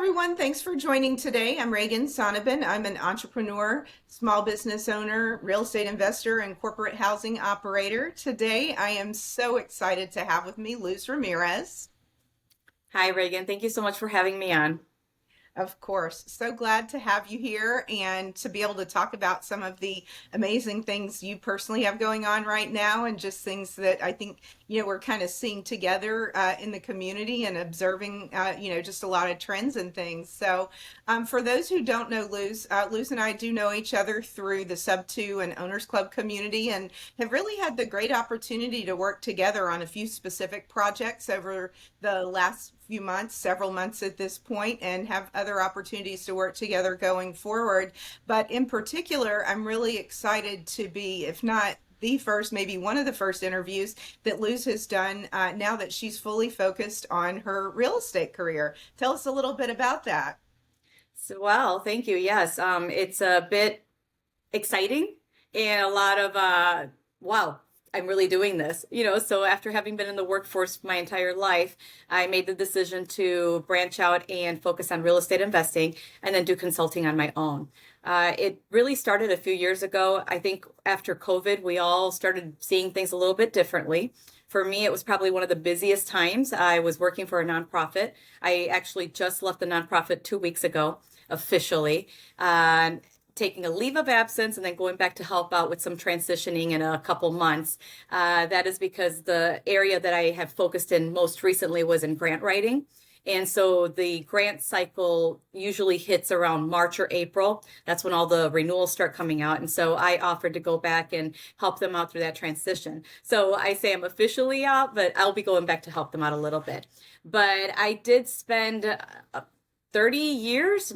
everyone. Thanks for joining today. I'm Reagan Sonneban. I'm an entrepreneur, small business owner, real estate investor, and corporate housing operator. Today, I am so excited to have with me Luz Ramirez. Hi, Reagan. Thank you so much for having me on. Of course. So glad to have you here and to be able to talk about some of the amazing things you personally have going on right now and just things that I think, we're kind of seeing together in the community and observing, just a lot of trends and things. So, for those who don't know Luz, Luz and I do know each other through the Sub 2 and Owners Club community and have really had the great opportunity to work together on a few specific projects over the last few months, several months at this point, and have other opportunities to work together going forward. But in particular, I'm really excited to be, if not the first, maybe one of the first interviews that Luz has done now that she's fully focused on her real estate career. Tell us a little bit about that. Well, thank you. Yes, it's a bit exciting and a lot of wow, I'm really doing this. So after having been in the workforce my entire life, I made the decision to branch out and focus on real estate investing and then do consulting on my own. It really started a few years ago. I think after COVID, we all started seeing things a little bit differently. For me, it was probably one of the busiest times. I was working for a nonprofit. I actually just left the nonprofit 2 weeks ago, officially. Taking a leave of absence and then going back to help out with some transitioning in a couple months. That is because the area that I have focused in most recently was in grant writing. And so the grant cycle usually hits around March or April. That's when all the renewals start coming out. And so I offered to go back and help them out through that transition. So I say I'm officially out, but I'll be going back to help them out a little bit. But I did spend 30 years,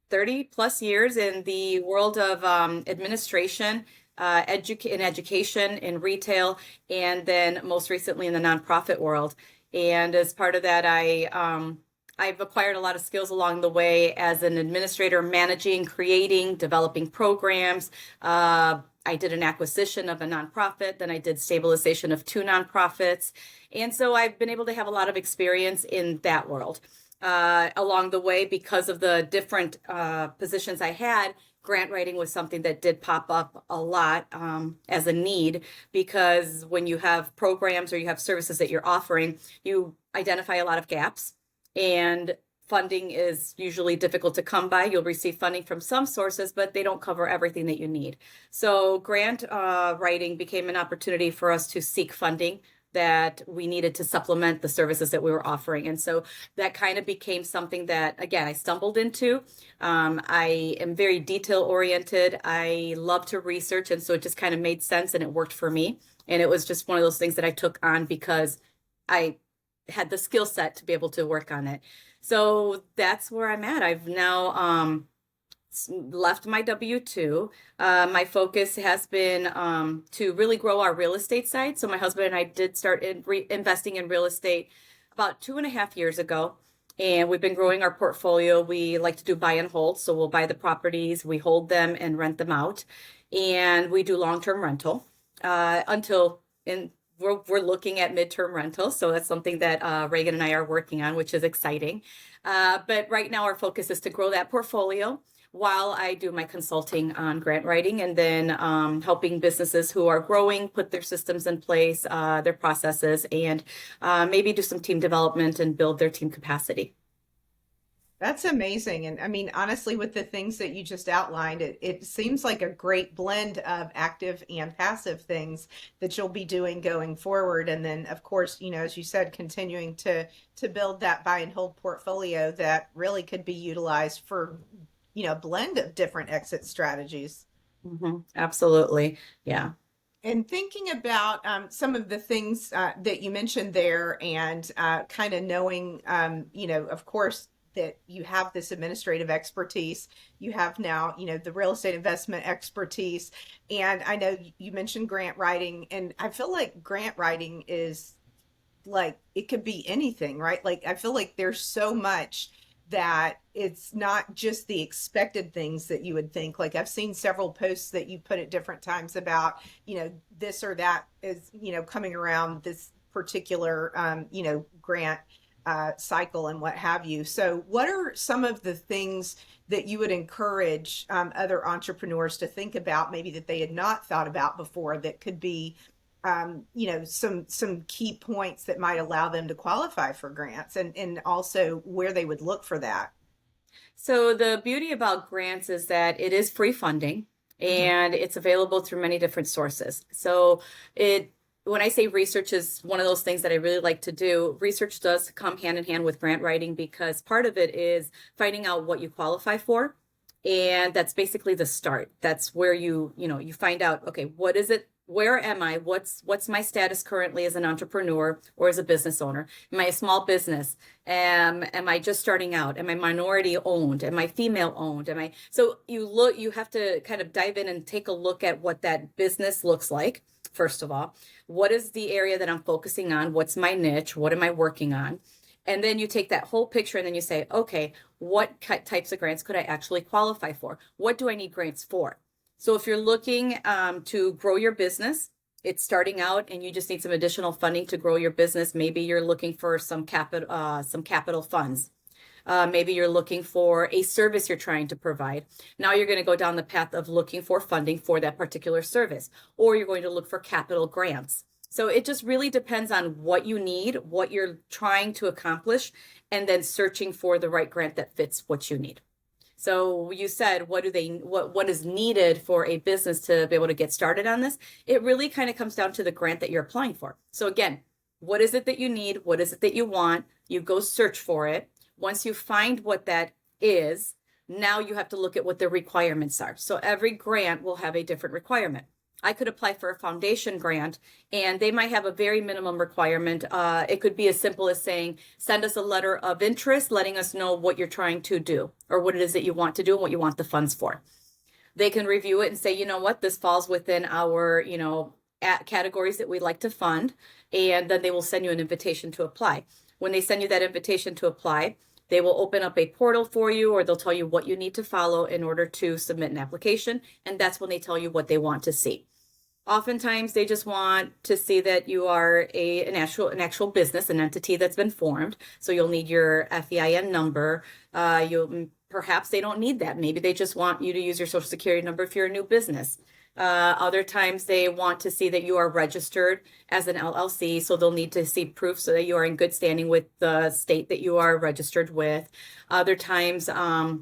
30 plus years in the world of administration, in education, in retail, and then most recently in the nonprofit world. And as part of that, I've acquired a lot of skills along the way as an administrator, managing, creating, developing programs. I did an acquisition of a nonprofit, then I did stabilization of two nonprofits. And so I've been able to have a lot of experience in that world. Along the way, because of the different positions I had, grant writing was something that did pop up a lot as a need, because when you have programs or you have services that you're offering, you identify a lot of gaps, and funding is usually difficult to come by. You'll receive funding from some sources, but they don't cover everything that you need. So grant writing became an opportunity for us to seek funding that we needed to supplement the services that we were offering. And so that kind of became something that, again, I stumbled into. I am very detail oriented. I love to research. And so it just kind of made sense and it worked for me. And it was just one of those things that I took on because I had the skill set to be able to work on it. So that's where I'm at. I've now left my W-2. My focus has been to really grow our real estate side. So my husband and I did start investing in real estate about 2.5 years ago. And we've been growing our portfolio. We like to do buy and hold. So we'll buy the properties, we hold them and rent them out. And we do long-term rental we're looking at midterm rentals. So that's something that Reagan and I are working on, which is exciting. But right now our focus is to grow that portfolio while I do my consulting on grant writing, and then helping businesses who are growing put their systems in place, their processes, and maybe do some team development and build their team capacity. That's amazing. And I mean, honestly, with the things that you just outlined, it seems like a great blend of active and passive things that you'll be doing going forward. And then, of course, as you said, continuing to build that buy and hold portfolio that really could be utilized for, a blend of different exit strategies. Absolutely. Yeah. And thinking about some of the things that you mentioned there and kind of knowing, of course, that you have this administrative expertise, you have now, the real estate investment expertise. And I know you mentioned grant writing, and I feel like grant writing is like, it could be anything, right? Like, I feel like there's so much that it's not just the expected things that you would think. Like I've seen several posts that you put at different times about, this or that is, coming around this particular, grant cycle and what have you. So, what are some of the things that you would encourage other entrepreneurs to think about, maybe that they had not thought about before, that could be, some key points that might allow them to qualify for grants, and also where they would look for that? So the beauty about grants is that it is free funding Hmm. and it's available through many different sources. So it when I say research is one of those things that I really like to do, research does come hand in hand with grant writing because part of it is finding out what you qualify for. And that's basically the start. That's where you find out, okay, what is it? Where am I? What's my status currently as an entrepreneur or as a business owner? Am I a small business? Am I just starting out? Am I minority owned? Am I female owned? You have to kind of dive in and take a look at what that business looks like. First of all, what is the area that I'm focusing on? What's my niche? What am I working on? And then you take that whole picture and then you say, okay, what types of grants could I actually qualify for? What do I need grants for? So if you're looking to grow your business, it's starting out and you just need some additional funding to grow your business. Maybe you're looking for some capital funds. Maybe you're looking for a service you're trying to provide. Now you're going to go down the path of looking for funding for that particular service, or you're going to look for capital grants. So it just really depends on what you need, what you're trying to accomplish, and then searching for the right grant that fits what you need. So you said, what is needed for a business to be able to get started on this? It really kind of comes down to the grant that you're applying for. So again, what is it that you need? What is it that you want? You go search for it. Once you find what that is, now you have to look at what the requirements are. So every grant will have a different requirement. I could apply for a foundation grant and they might have a very minimum requirement. It could be as simple as saying, send us a letter of interest, letting us know what you're trying to do or what it is that you want to do and what you want the funds for. They can review it and say, you know what, this falls within our, categories that we'd like to fund. And then they will send you an invitation to apply. When they send you that invitation to apply, they will open up a portal for you or they'll tell you what you need to follow in order to submit an application. And that's when they tell you what they want to see. Oftentimes, they just want to see that you are an actual business, an entity that's been formed. So you'll need your FEIN number. Perhaps they don't need that. Maybe they just want you to use your social security number if you're a new business. Other times they want to see that you are registered as an LLC, so they'll need to see proof so that you are in good standing with the state that you are registered with. Other times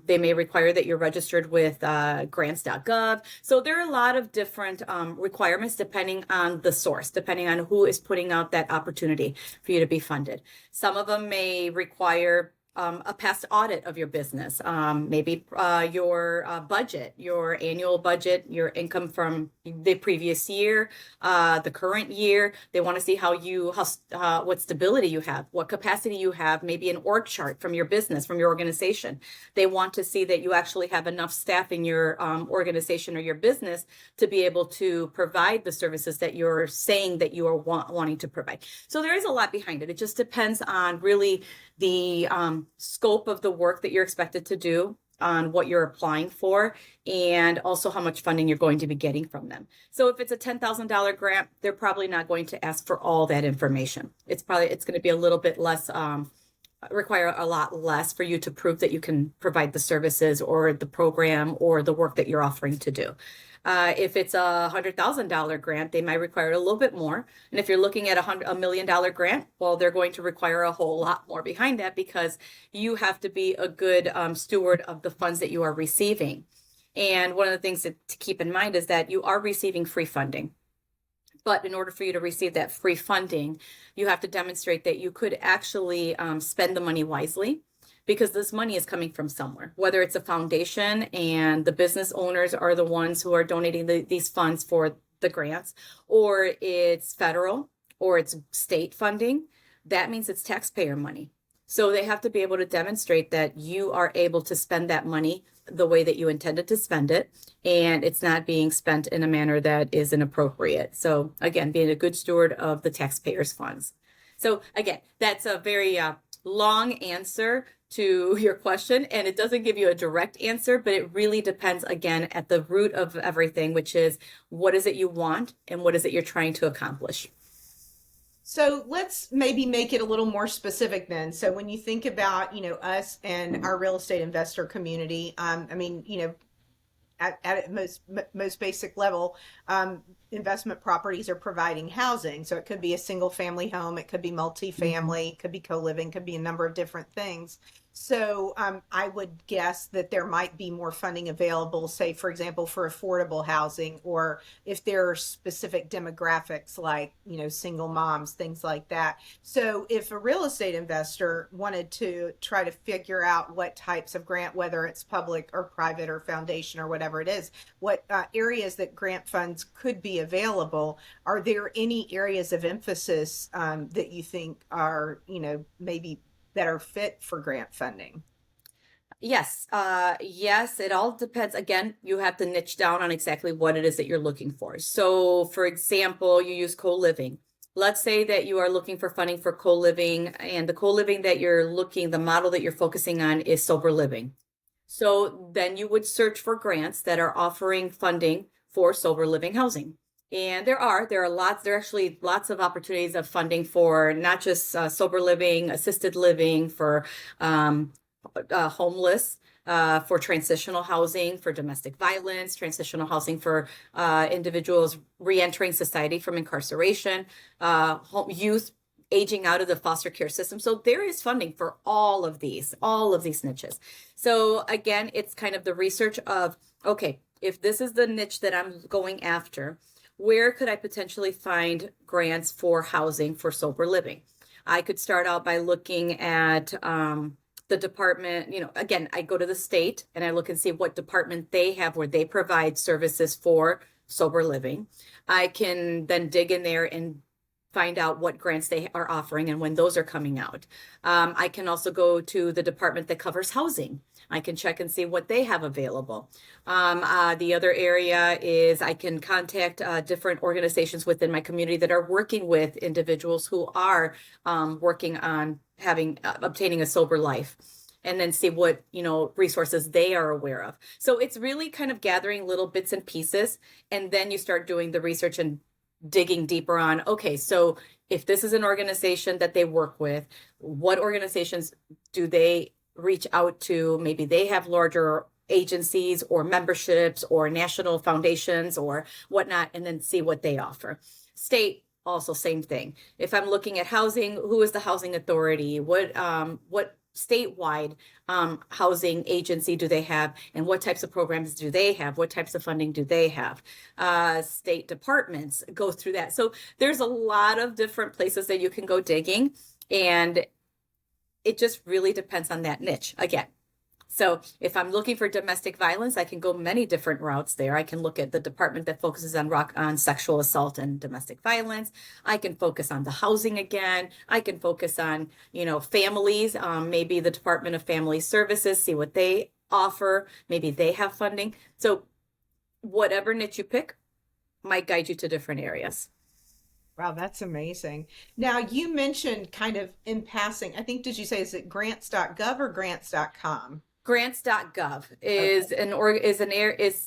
they may require that you're registered with grants.gov. So there are a lot of different requirements depending on the source, depending on who is putting out that opportunity for you to be funded. Some of them may require a past audit of your business, maybe your budget, your annual budget, your income from the previous year, the current year. They want to see what stability you have, what capacity you have, maybe an org chart from your business, from your organization. They want to see that you actually have enough staff in your organization or your business to be able to provide the services that you're saying that you are wanting to provide. So there is a lot behind it. It just depends on really the scope of the work that you're expected to do, on what you're applying for, and also how much funding you're going to be getting from them. So if it's a $10,000 grant, they're probably not going to ask for all that information. It's going to be a little bit less, require a lot less for you to prove that you can provide the services or the program or the work that you're offering to do. If it's a $100,000 grant, they might require a little bit more. And if you're looking at $1 million grant, well, they're going to require a whole lot more behind that because you have to be a good steward of the funds that you are receiving. And one of the things to keep in mind is that you are receiving free funding. But in order for you to receive that free funding, you have to demonstrate that you could actually spend the money wisely, because this money is coming from somewhere, whether it's a foundation and the business owners are the ones who are donating these funds for the grants, or it's federal or it's state funding. That means it's taxpayer money. So they have to be able to demonstrate that you are able to spend that money the way that you intended to spend it, and it's not being spent in a manner that is inappropriate. So again, being a good steward of the taxpayers' funds. So again, that's a very long answer to your question, and it doesn't give you a direct answer, but it really depends again at the root of everything, which is what is it you want and what is it you're trying to accomplish. So let's maybe make it a little more specific then. So when you think about, us and our real estate investor community, I mean, at its most basic level, investment properties are providing housing. So it could be a single family home, it could be Mhm. multifamily, it could be co-living, could be a number of different things. So I would guess that there might be more funding available, say, for example, for affordable housing, or if there are specific demographics like, single moms, things like that. So if a real estate investor wanted to try to figure out what types of grant, whether it's public or private or foundation or whatever it is, what areas that grant funds could be available, are there any areas of emphasis that you think are, maybe better fit for grant funding? Yes, yes, it all depends. Again, you have to niche down on exactly what it is that you're looking for. So, for example, you use co-living. Let's say that you are looking for funding for co-living, and the co-living that you're looking, the model that you're focusing on is sober living. So then you would search for grants that are offering funding for sober living housing. And there are actually lots of opportunities of funding for not just sober living, assisted living, for um, homeless, for transitional housing, for domestic violence, transitional housing for individuals reentering society from incarceration, youth aging out of the foster care system. So there is funding for all of these niches. So again, it's kind of the research of, okay, if this is the niche that I'm going after, where could I potentially find grants for housing for sober living? I could start out by looking at the department, again, I go to the state and I look and see what department they have where they provide services for sober living. I can then dig in there and find out what grants they are offering and when those are coming out. I can also go to the department that covers housing. I can check and see what they have available. The other area is I can contact different organizations within my community that are working with individuals who are working on obtaining a sober life, and then see what resources they are aware of. So it's really kind of gathering little bits and pieces, and then you start doing the research and digging deeper on, okay, so if this is an organization that they work with, what organizations do they reach out to? Maybe they have larger agencies or memberships or national foundations or whatnot, and then see what they offer. State, also same thing. If I'm looking at housing, who is the housing authority? What statewide housing agency do they have, and what types of programs do they have? What types of funding do they have? State departments go through that. So there's a lot of different places that you can go digging, and it just really depends on that niche again. So if I'm looking for domestic violence, I can go many different routes there. I can look at the department that focuses on sexual assault and domestic violence. I can focus on the housing again. I can focus on, families, maybe the Department of Family Services, see what they offer. Maybe they have funding. So whatever niche you pick might guide you to different areas. Wow, that's amazing. Now, you mentioned kind of in passing, I think, did you say, is it grants.gov or grants.com? Grants.gov Okay. is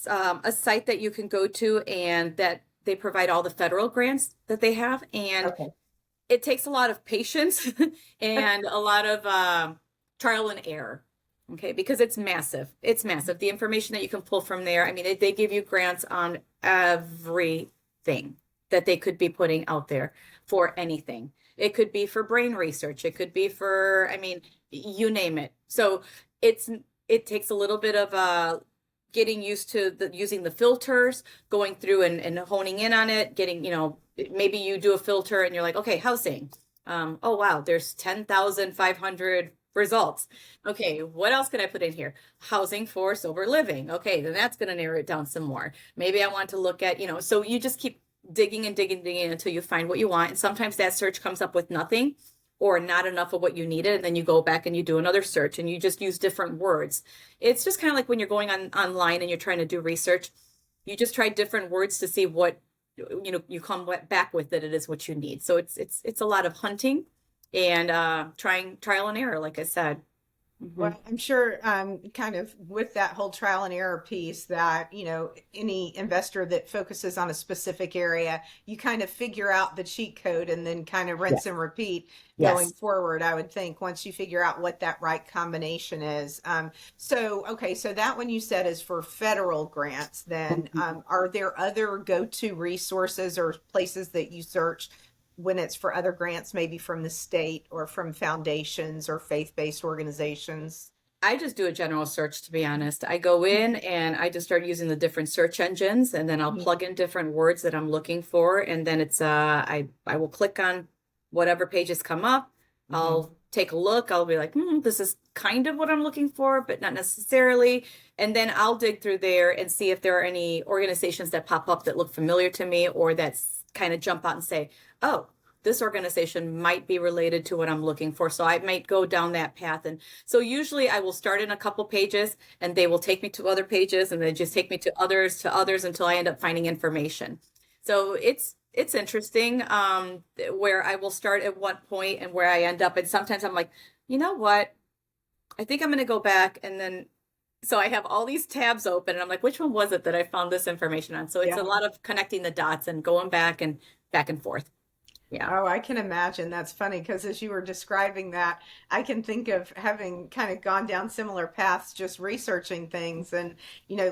a site that you can go to, and that they provide all the federal grants that they have, and Okay. it takes a lot of patience and a lot of trial and error. Okay, because it's massive. It's massive. The information that you can pull from there. I mean, they give you grants on everything that they could be putting out there for anything. It could be for brain research. It could be for, I mean, you name it. So it's it takes a little bit of getting used to using the filters, going through and honing in on it, getting, maybe you do a filter and you're like, okay, housing. Oh wow, there's 10,500 results. Okay, what else can I put in here? Housing for sober living. Okay, then that's going to narrow it down some more. Maybe I want to look at, so you just keep digging and digging, digging until you find what you want. And sometimes that search comes up with nothing or not enough of what you needed. And then you go back and you do another search and you just use different words. It's just kind of like when you're going online and you're trying to do research, you just try different words to see what, you come back with that it is what you need. So it's a lot of hunting and trying trial and error, like I said. Hmm. Well, I'm sure, kind of with that whole trial and error piece, that, any investor that focuses on a specific area, you kind of figure out the cheat code and then kind of rinse Yes. and repeat going Yes. forward, I would think, once you figure out what that right combination is. Okay, so that one you said is for federal grants, then, are there other go-to resources or places that you search when it's for other grants, maybe from the state or from foundations or faith-based organizations? I just do a general search, to be honest. I go in and I just start using the different search engines, and then I'll Mhm. plug in different words that I'm looking for, and then I will click on whatever pages come up. Mhm. I'll take a look. I'll be like, this is kind of what I'm looking for, but not necessarily. And then I'll dig through there and see if there are any organizations that pop up that look familiar to me or that's kind of jump out and say, oh, this organization might be related to what I'm looking for. So I might go down that path. And so usually I will start in a couple pages and they will take me to other pages and they just take me to others until I end up finding information. So it's interesting, where I will start at one point and where I end up. And sometimes I'm like, you know what? I think I'm going to go back and then so I have all these tabs open and I'm like, which one was it that I found this information on? So it's a Yeah. lot of connecting the dots and going back and forth. Yeah. Oh, I can imagine. That's funny because as you were describing that, I can think of having kind of gone down similar paths, just researching things. And,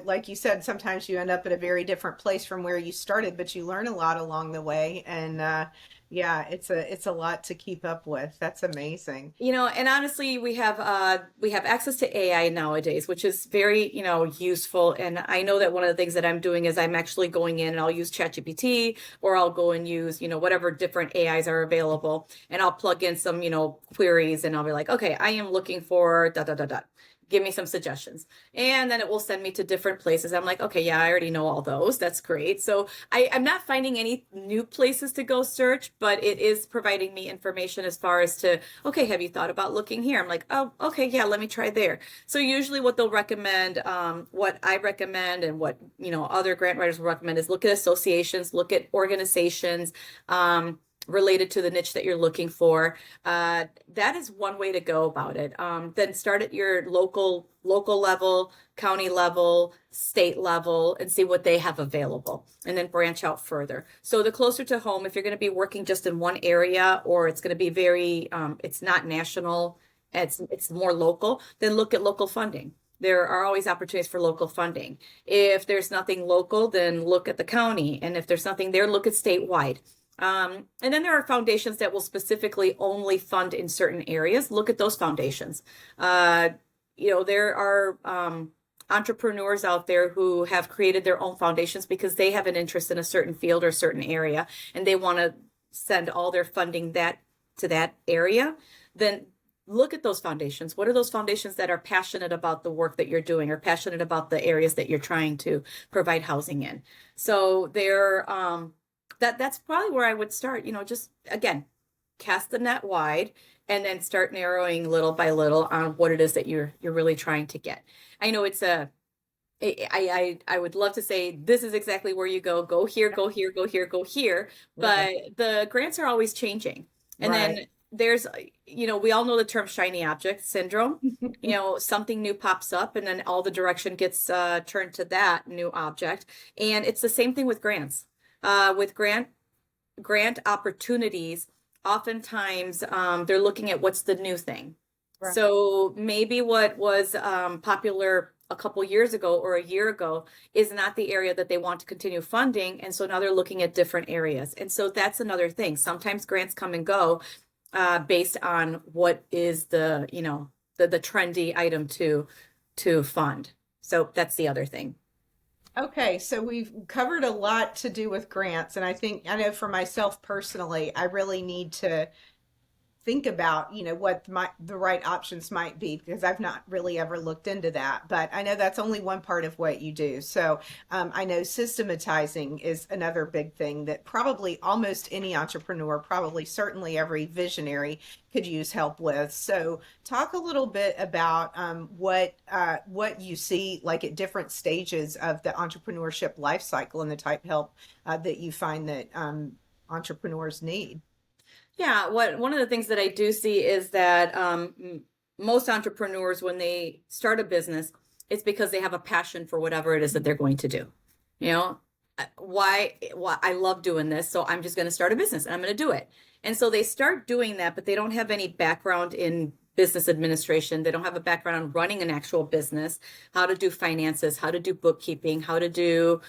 like you said, sometimes you end up at a very different place from where you started, but you learn a lot along the way. And yeah, it's a lot to keep up with. That's amazing. And honestly, we have access to AI nowadays, which is very, useful. And I know that one of the things that I'm doing is I'm actually going in and I'll use ChatGPT or I'll go and use, whatever different AIs are available, and I'll plug in some, queries and I'll be like, okay, I am looking for dot dot dot dot. Give me some suggestions. And then it will send me to different places. I'm like, okay, yeah, I already know all those. That's great. So I'm not finding any new places to go search, but it is providing me information as far as to, okay, have you thought about looking here? I'm like, oh, okay, yeah, let me try there. So usually what they'll recommend, what I recommend and what, other grant writers will recommend is look at associations, look at organizations, related to the niche that you're looking for. That is one way to go about it. Then start at your local level, county level, state level, and see what they have available, and then branch out further. So the closer to home, if you're going to be working just in one area, or it's going to be very, it's not national, it's more local, then look at local funding. There are always opportunities for local funding. If there's nothing local, then look at the county. And if there's nothing there, look at statewide. And then there are foundations that will specifically only fund in certain areas. Look at those foundations. There are entrepreneurs out there who have created their own foundations because they have an interest in a certain field or certain area, and they want to send all their funding to that area. Then look at those foundations. What are those foundations that are passionate about the work that you're doing or passionate about the areas that you're trying to provide housing in? So that's probably where I would start, just again, cast the net wide and then start narrowing little by little on what it is that you're really trying to get. I know I would love to say this is exactly where you go here, go here, go here, go here, Right. but the grants are always changing. And Right. then there's, we all know the term shiny object syndrome. Something new pops up and then all the direction gets turned to that new object. And it's the same thing with grants. With grant opportunities, oftentimes they're looking at what's the new thing. Right. So maybe what was popular a couple years ago or a year ago is not the area that they want to continue funding. And so now they're looking at different areas. And so that's another thing. Sometimes grants come and go based on what is the trendy item to fund. So that's the other thing. Okay, so we've covered a lot to do with grants, and I know for myself personally, I really need to think about, what the right options might be because I've not really ever looked into that. But I know that's only one part of what you do. So I know systematizing is another big thing that probably almost any entrepreneur, probably certainly every visionary could use help with. So talk a little bit about what you see like at different stages of the entrepreneurship life cycle and the type of help that you find that entrepreneurs need. Yeah, one of the things that I do see is that most entrepreneurs, when they start a business, it's because they have a passion for whatever it is that they're going to do. You know, why I love doing this, so I'm just going to start a business and I'm going to do it. And so they start doing that, but they don't have any background in business administration. They don't have a background on running an actual business, how to do finances, how to do bookkeeping, how to do,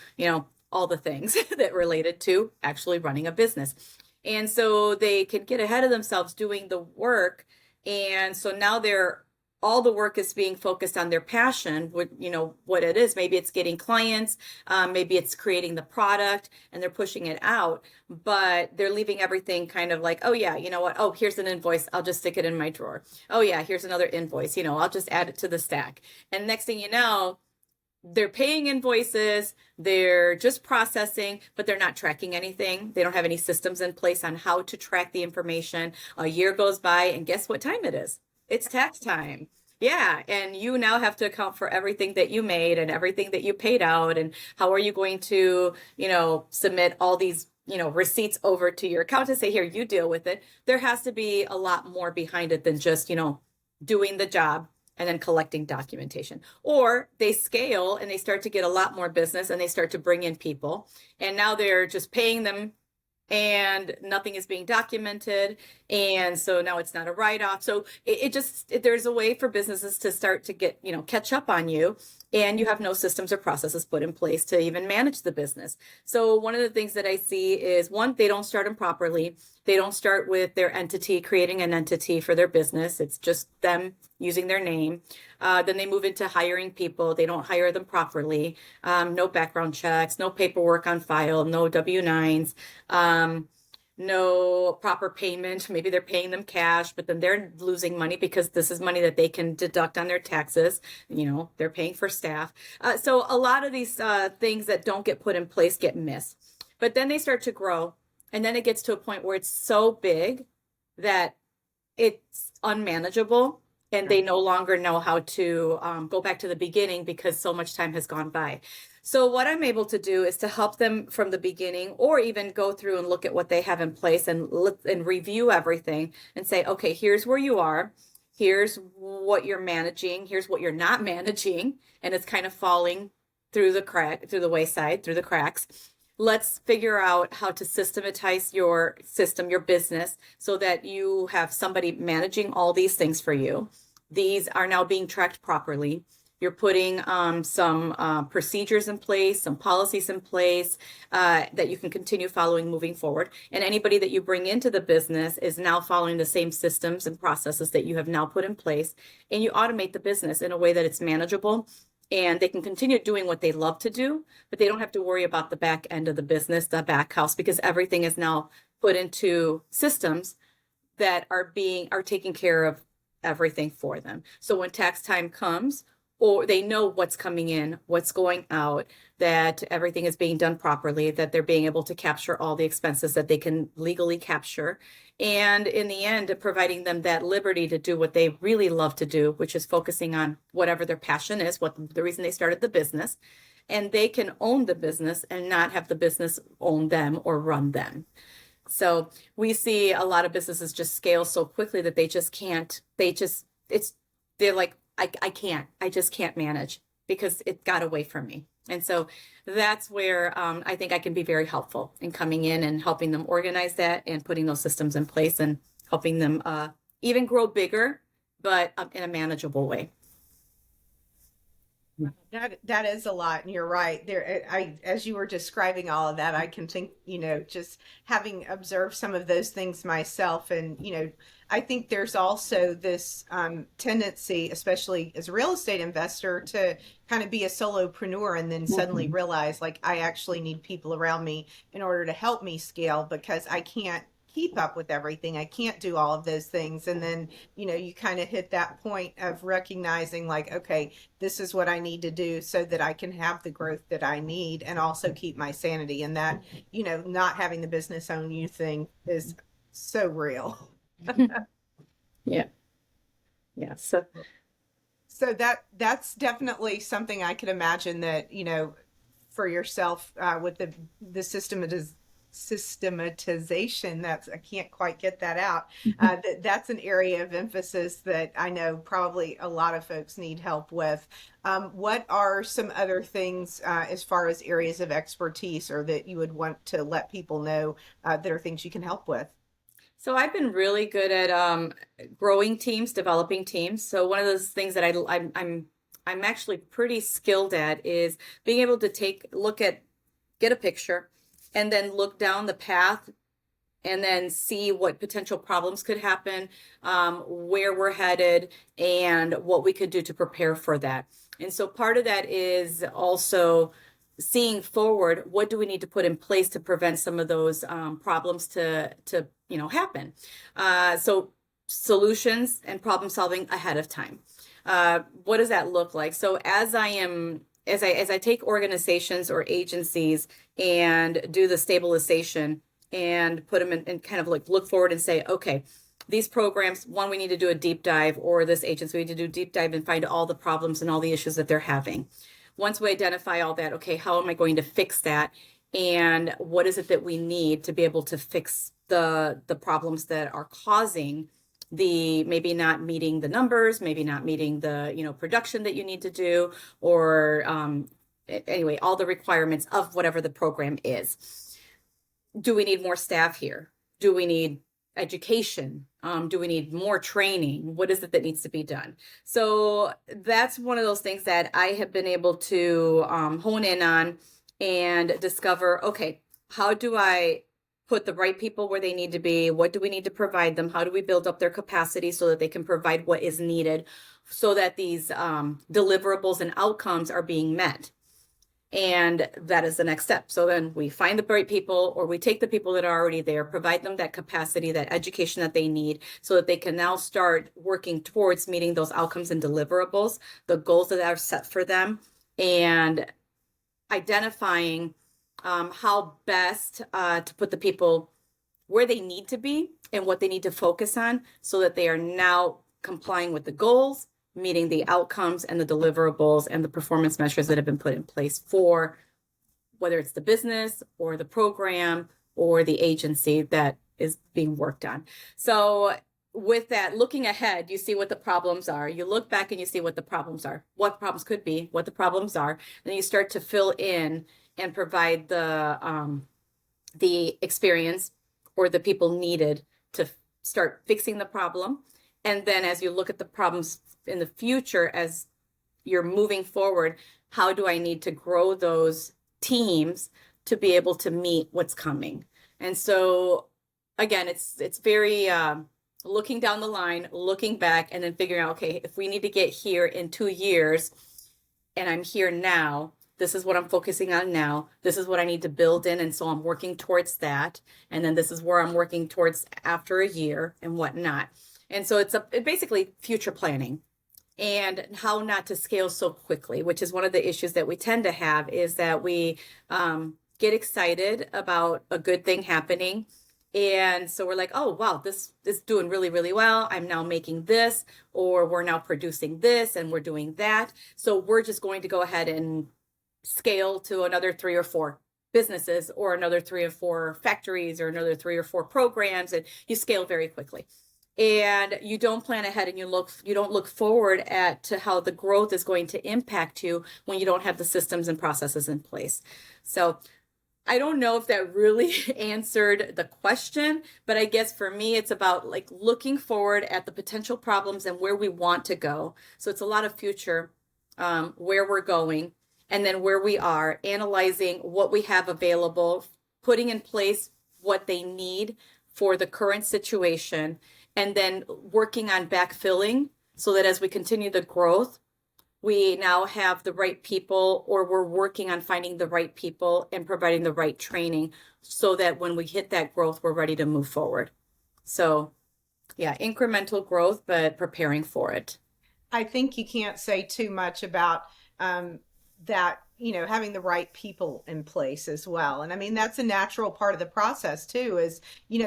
all the things that related to actually running a business. And so they can get ahead of themselves doing the work. And so now all the work is being focused on their passion, what it is. Maybe it's getting clients, maybe it's creating the product and they're pushing it out, but they're leaving everything kind of like, oh yeah, you know what? Oh, here's an invoice. I'll just stick it in my drawer. Oh yeah, here's another invoice. I'll just add it to the stack. And next thing you know, they're paying invoices, they're just processing, but they're not tracking anything. They don't have any systems in place on how to track the information. A year goes by, and guess what time it is? It's tax time. Yeah, and you now have to account for everything that you made and everything that you paid out, and how are you going to, submit all these, receipts over to your accountant, say, here, you deal with it. There has to be a lot more behind it than just, doing the job and then collecting documentation. Or they scale and they start to get a lot more business and they start to bring in people, and now they're just paying them and nothing is being documented. And so now it's not a write-off. So there's a way for businesses to start to get, catch up on you, and you have no systems or processes put in place to even manage the business. So one of the things that I see is, one, they don't start them properly. They don't start with their entity, creating an entity for their business. It's just them using their name. Then they move into hiring people. They don't hire them properly. No background checks, no paperwork on file, no W-9s, no proper payment. Maybe they're paying them cash, but then they're losing money because this is money that they can deduct on their taxes. They're paying for staff. So a lot of these things that don't get put in place get missed. But then they start to grow, and then it gets to a point where it's so big that it's unmanageable, and they no longer know how to go back to the beginning because so much time has gone by. So what I'm able to do is to help them from the beginning, or even go through and look at what they have in place and review everything and say, okay, here's where you are. Here's what you're managing. Here's what you're not managing. And it's kind of falling through the wayside, through the cracks. Let's figure out how to systematize your system, your business, so that you have somebody managing all these things for you. These are now being tracked properly. You're putting some procedures in place, some policies in place that you can continue following moving forward. And anybody that you bring into the business is now following the same systems and processes that you have now put in place. And you automate the business in a way that it's manageable, and they can continue doing what they love to do, but they don't have to worry about the back end of the business, the back house, because everything is now put into systems that are taking care of everything for them. So when tax time comes, or they know what's coming in, what's going out, that everything is being done properly, that they're being able to capture all the expenses that they can legally capture. And in the end, providing them that liberty to do what they really love to do, which is focusing on whatever their passion is, what the reason they started the business. And they can own the business and not have the business own them or run them. So we see a lot of businesses just scale so quickly that they just can't, they're like, I just can't manage because it got away from me. And so that's where I think I can be very helpful in coming in and helping them organize that and putting those systems in place and helping them even grow bigger, but in a manageable way. That is a lot, and you're right. As you were describing all of that, I can think, just having observed some of those things myself, and I think there's also this tendency, especially as a real estate investor, to kind of be a solopreneur and then suddenly realize, like, I actually need people around me in order to help me scale because I can't keep up with everything. I can't do all of those things. And then, you kind of hit that point of recognizing, like, okay, this is what I need to do so that I can have the growth that I need and also keep my sanity. And that, not having the business own you thing is so real. Yeah. Yeah. So that's definitely something I could imagine that, for yourself with the system systematization. That's, I can't quite get that out. That's an area of emphasis that I know probably a lot of folks need help with. What are some other things as far as areas of expertise or that you would want to let people know that are things you can help with? So I've been really good at growing teams, developing teams. So one of those things that I'm actually pretty skilled at is being able to get a picture, and then look down the path, and then see what potential problems could happen, where we're headed, and what we could do to prepare for that. And so part of that is also seeing forward. What do we need to put in place to prevent some of those problems to happen? So solutions and problem solving ahead of time. What does that look like? So as I take organizations or agencies and do the stabilization and put them in and kind of like look forward and say, okay, these programs, one, we need to do a deep dive, or this agency, we need to do a deep dive and find all the problems and all the issues that they're having. Once we identify all that, okay, how am I going to fix that? And what is it that we need to be able to fix the problems that are causing the maybe not meeting the numbers, maybe not meeting the production that you need to do, or anyway, all the requirements of whatever the program is. Do we need more staff here? Do we need education? Do we need more training? What is it that needs to be done? So that's one of those things that I have been able to hone in on and discover, okay, how do I put the right people where they need to be? What do we need to provide them? How do we build up their capacity so that they can provide what is needed so that these deliverables and outcomes are being met? And that is the next step. So then we find the right people, or we take the people that are already there, provide them that capacity, that education that they need, so that they can now start working towards meeting those outcomes and deliverables, the goals that are set for them, and identifying how best to put the people where they need to be and what they need to focus on, so that they are now complying with the goals, meeting the outcomes and the deliverables and the performance measures that have been put in place for whether it's the business or the program or the agency that is being worked on. So with that, looking ahead, you see what the problems are. You look back and you see what the problems are, what problems could be, what the problems are. Then you start to fill in and provide the experience or the people needed to start fixing the problem. And then as you look at the problems in the future, as you're moving forward, how do I need to grow those teams to be able to meet what's coming? And so again, it's very looking down the line, looking back, and then figuring out, okay, if we need to get here in 2 years and I'm here now, this is what I'm focusing on now. This is what I need to build in. And so I'm working towards that. And then this is where I'm working towards after a year and whatnot. And so it's basically future planning and how not to scale so quickly, which is one of the issues that we tend to have, is that we get excited about a good thing happening. And so we're like, oh, wow, this is doing really, really well. I'm now making this, or we're now producing this and we're doing that. So we're just going to go ahead and scale to another 3 or 4 businesses, or another 3 or 4 factories, or another 3 or 4 programs, and you scale very quickly. And you don't plan ahead, and you don't look forward to how the growth is going to impact you when you don't have the systems and processes in place. So I don't know if that really answered the question, but I guess for me, it's about like looking forward at the potential problems and where we want to go. So it's a lot of future, where we're going, and then where we are, analyzing what we have available, putting in place what they need for the current situation, and then working on backfilling so that as we continue the growth, we now have the right people, or we're working on finding the right people and providing the right training so that when we hit that growth, we're ready to move forward. So yeah, incremental growth, but preparing for it. I think you can't say too much about that having the right people in place as well. And I mean, that's a natural part of the process too, is,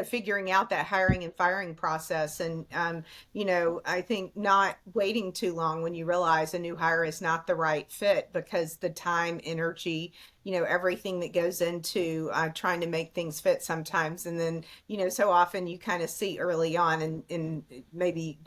figuring out that hiring and firing process. And, I think not waiting too long when you realize a new hire is not the right fit, because the time, energy, everything that goes into trying to make things fit sometimes. And then, so often you kind of see early on and maybe,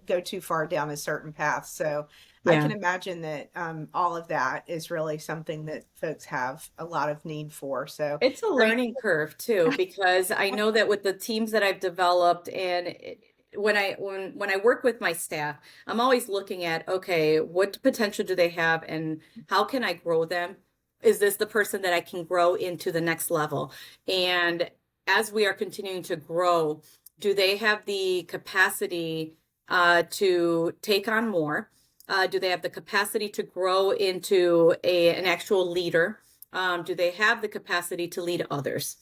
go too far down a certain path. So I can Yeah. imagine that all of that is really something that folks have a lot of need for. So It's a great. learning curve too, because I know that with the teams that I've developed when I work with my staff, I'm always looking at, okay, what potential do they have and how can I grow them? Is this the person that I can grow into the next level? And as we are continuing to grow, do they have the capacity to take on more? Do they have the capacity to grow into an actual leader? Do they have the capacity to lead others?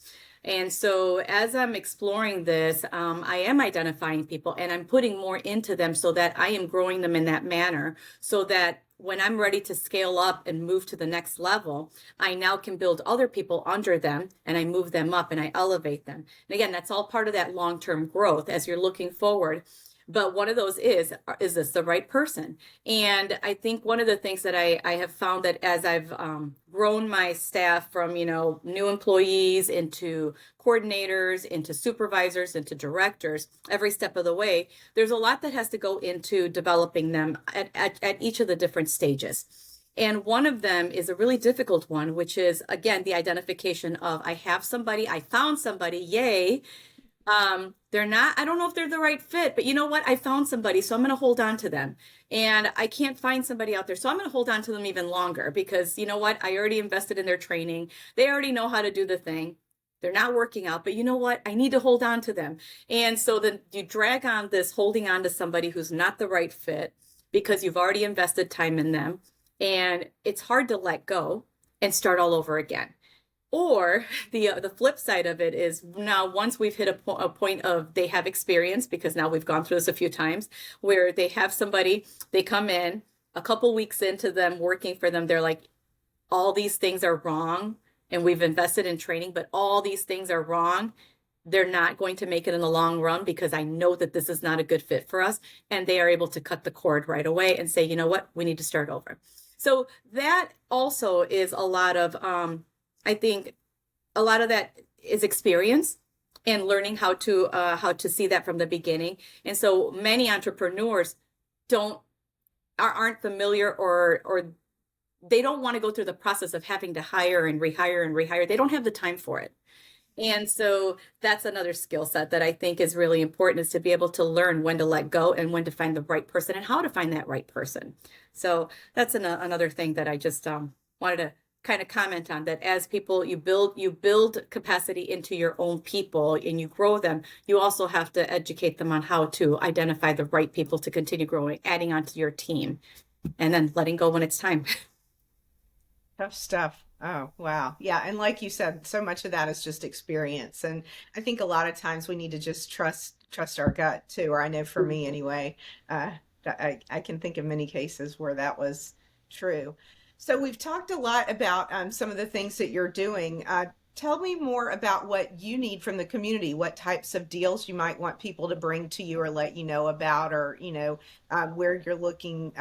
And so, as I'm exploring this, I am identifying people and I'm putting more into them so that I am growing them in that manner, so that when I'm ready to scale up and move to the next level, I now can build other people under them and I move them up and I elevate them. And again, that's all part of that long term growth as you're looking forward. But one of those is this the right person? And I think one of the things that I have found that as I've grown my staff from, new employees into coordinators, into supervisors, into directors, every step of the way, there's a lot that has to go into developing them at each of the different stages. And one of them is a really difficult one, which is, again, the identification of I found somebody, yay. They're not, I don't know if they're the right fit, but you know what? I found somebody, so I'm going to hold on to them. And I can't find somebody out there, so I'm going to hold on to them even longer because you know what? I already invested in their training. They already know how to do the thing. They're not working out, but you know what? I need to hold on to them. And so then you drag on this holding on to somebody who's not the right fit because you've already invested time in them. And it's hard to let go and start all over again. Or the flip side of it is now once we've hit a point of they have experience, because now we've gone through this a few times, where they have somebody, they come in a couple weeks into them working for them, they're like, all these things are wrong and we've invested in training, but all these things are wrong. They're not going to make it in the long run because I know that this is not a good fit for us. And they are able to cut the cord right away and say, you know what, we need to start over. So that also is a lot of I think a lot of that is experience and learning how to see that from the beginning. And so many entrepreneurs aren't familiar or they don't want to go through the process of having to hire and rehire and rehire. They don't have the time for it. And so that's another skill set that I think is really important, is to be able to learn when to let go and when to find the right person and how to find that right person. So that's another thing that I just wanted to kind of comment on, that as people, you build capacity into your own people and you grow them, you also have to educate them on how to identify the right people to continue growing, adding onto your team, and then letting go when it's time. Tough stuff. Oh, wow. Yeah. And like you said, so much of that is just experience. And I think a lot of times we need to just trust our gut too, or I know for me anyway, uh, I can think of many cases where that was true. So we've talked a lot about some of the things that you're doing. Tell me more about what you need from the community, what types of deals you might want people to bring to you or let you know about, or, where you're looking,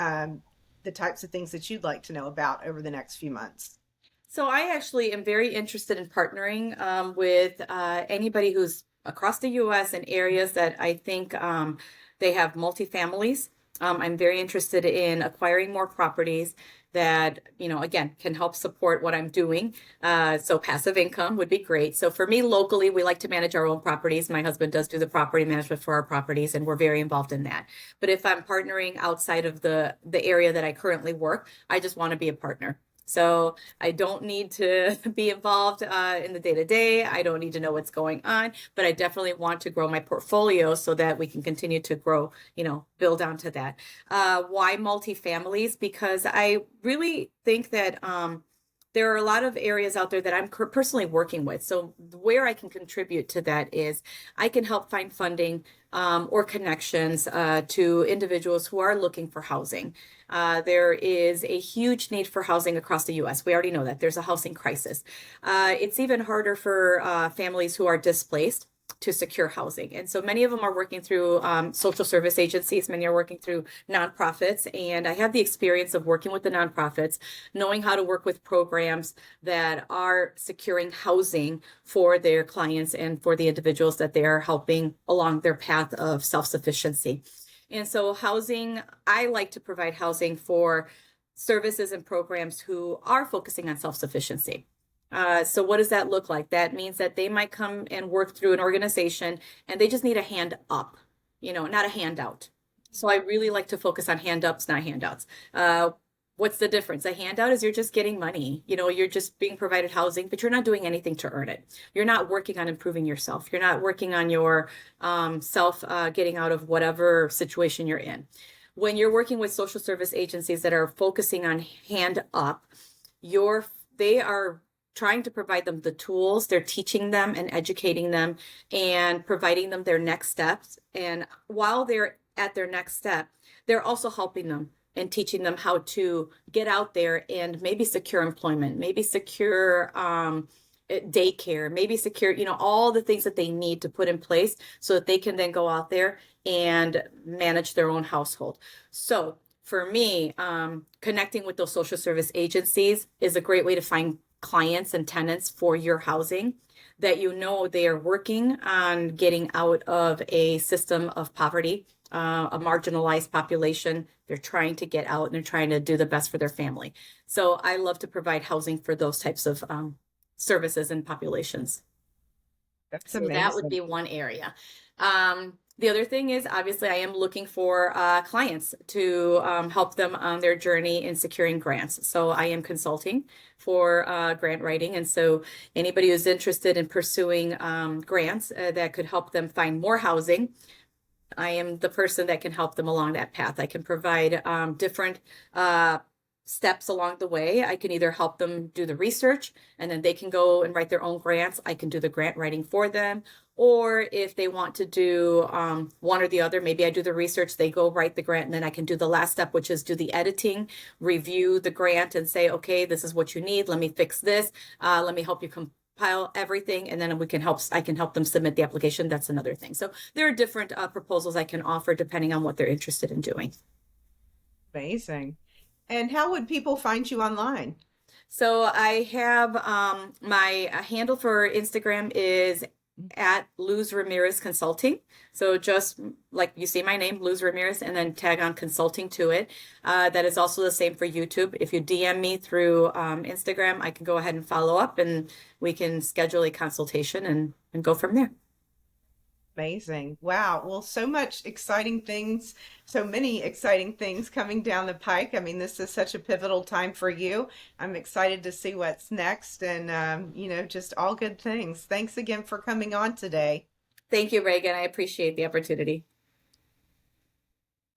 the types of things that you'd like to know about over the next few months. So I actually am very interested in partnering with anybody who's across the U.S. in areas that I think they have multifamilies. I'm very interested in acquiring more properties that, again, can help support what I'm doing. So passive income would be great. So for me, locally, we like to manage our own properties. My husband does do the property management for our properties, and we're very involved in that. But if I'm partnering outside of the area that I currently work, I just want to be a partner. So I don't need to be involved in the day to day. I don't need to know what's going on, but I definitely want to grow my portfolio so that we can continue to grow, build onto that. Why multifamilies? Because I really think that there are a lot of areas out there that I'm personally working with. So where I can contribute to that is I can help find funding or connections to individuals who are looking for housing. There is a huge need for housing across the U.S. We already know that there's a housing crisis. It's even harder for families who are displaced to secure housing. And so many of them are working through social service agencies, many are working through nonprofits. And I have the experience of working with the nonprofits, knowing how to work with programs that are securing housing for their clients and for the individuals that they are helping along their path of self-sufficiency. And so housing, I like to provide housing for services and programs who are focusing on self-sufficiency. So what does that look like? That means that they might come and work through an organization and they just need a hand up, not a handout. So I really like to focus on hand ups, not handouts. What's the difference? A handout is you're just getting money, you're just being provided housing, but you're not doing anything to earn it. You're not working on improving yourself. You're not working on your self getting out of whatever situation you're in. When you're working with social service agencies that are focusing on hand up, they are trying to provide them the tools, they're teaching them and educating them and providing them their next steps. And while they're at their next step, they're also helping them and teaching them how to get out there and maybe secure employment, maybe secure daycare, maybe secure, all the things that they need to put in place so that they can then go out there and manage their own household. So for me, connecting with those social service agencies is a great way to find clients and tenants for your housing that they are working on getting out of a system of poverty, a marginalized population. They're trying to get out and they're trying to do the best for their family. So I love to provide housing for those types of services and populations. That's So that would amazing. be one area. The other thing is obviously I am looking for clients to help them on their journey in securing grants. So I am consulting for grant writing. And so anybody who's interested in pursuing grants that could help them find more housing, I am the person that can help them along that path. I can provide different steps along the way. I can either help them do the research and then they can go and write their own grants. I can do the grant writing for them. Or if they want to do one or the other, maybe I do the research, they go write the grant, and then I can do the last step, which is do the editing, review the grant and say, okay, this is what you need. Let me fix this. Let me help you compile everything. And then I can help them submit the application. That's another thing. So there are different proposals I can offer depending on what they're interested in doing. Amazing. And how would people find you online? So I have my handle for Instagram is at Luz Ramirez Consulting. So just like you see my name, Luz Ramirez, and then tag on consulting to it. That is also the same for YouTube. If you DM me through Instagram, I can go ahead and follow up and we can schedule a consultation and go from there. Amazing. Wow. Well, so much exciting things, so many exciting things coming down the pike. I mean, this is such a pivotal time for you. I'm excited to see what's next and, just all good things. Thanks again for coming on today. Thank you, Reagan. I appreciate the opportunity.